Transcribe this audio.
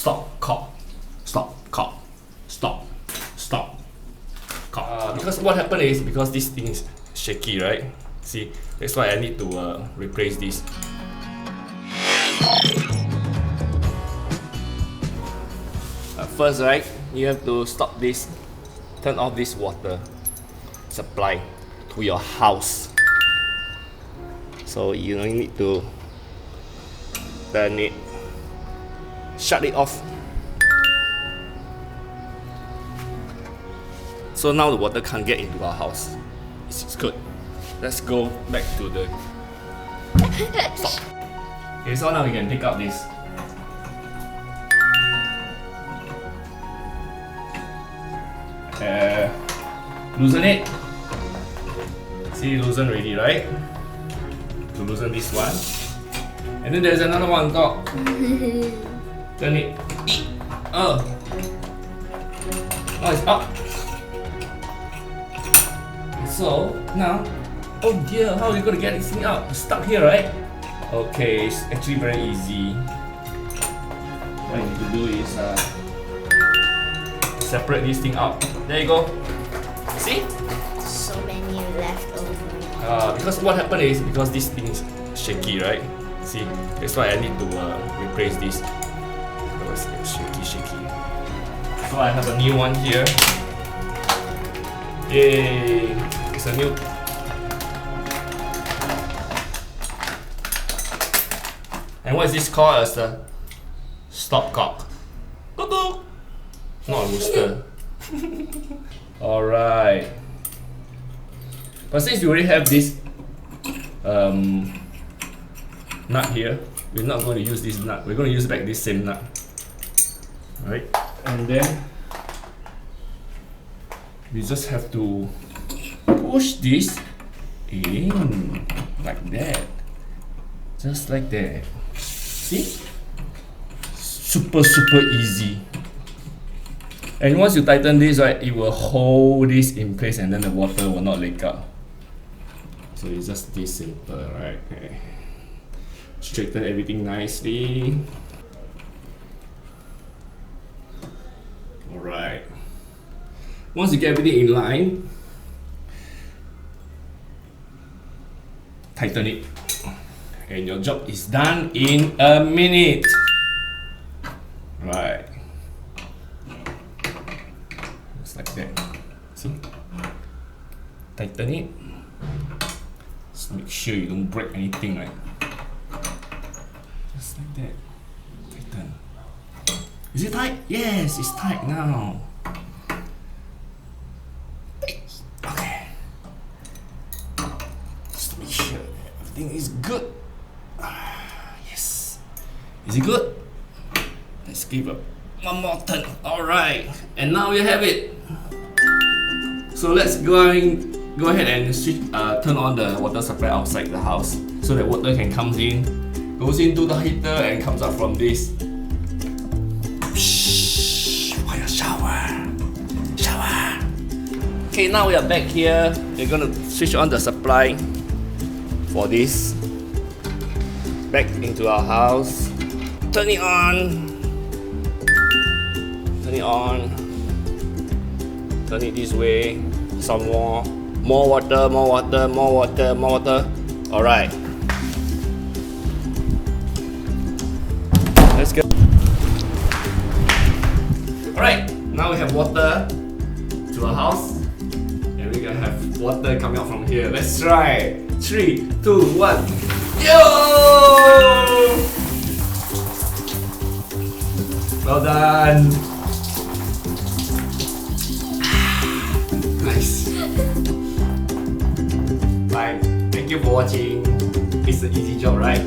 stop, cop, stop, cop, stop, stop, cop. Because what happened is, because this thing is shaky, right? See, that's why I need to replace this. First, right, you have to stop this, turn off this water supply to your house. So you need to turn it, shut it off. So now the water can't get into our house. It's good. Let's go back to the stop. Okay, so now we can take out this. Loosen it. See, loosen already, right? To loosen this one. And then there's another one on top. Turn it. Oh, it's up. So now, oh dear, how are you gonna get this thing out? It's stuck here, right? Okay, it's actually very easy. What you need to do is separate this thing out. There you go. See? So many left over. Because what happened is, because this thing is shaky, right? See, that's why I need to replace this. That was shaky. So I have a new one here. Yay! It's a new. And what is this called? As a stopcock. Not a rooster. Alright. But since we already have this nut here, we're not going to use this nut. We're going to use back this same nut. Right? And then we just have to push this in like that. Just like that. See? Super easy. And once you tighten this, right, it will hold this in place and then the water will not leak out. So it's just this simple, right? Okay. Straighten everything nicely. Alright. Once you get everything in line, tighten it. And your job is done in a minute. Right. Just like that. See? Tighten it. Just make sure you don't break anything, right? Just like that. Tighten. Is it tight? Yes, it's tight now. Okay. Just make sure everything is good. Yes. Is it good? Let's give it one more turn. Alright. And now we have it. So let's go ahead and switch, turn on the water supply outside the house so that water can come in, goes into the heater and comes out from this. Fire shower. Okay, now we are back here. We're gonna switch on the supply for this back into our house. Turn it on. Turn it this way. Some more water. Alright. Let's go. Alright, now we have water to our house. And we're gonna have water coming out from here. Let's try. 3, 2, 1. Yo! Well done. Nice. Bye. Thank you for watching. It's an easy job, right?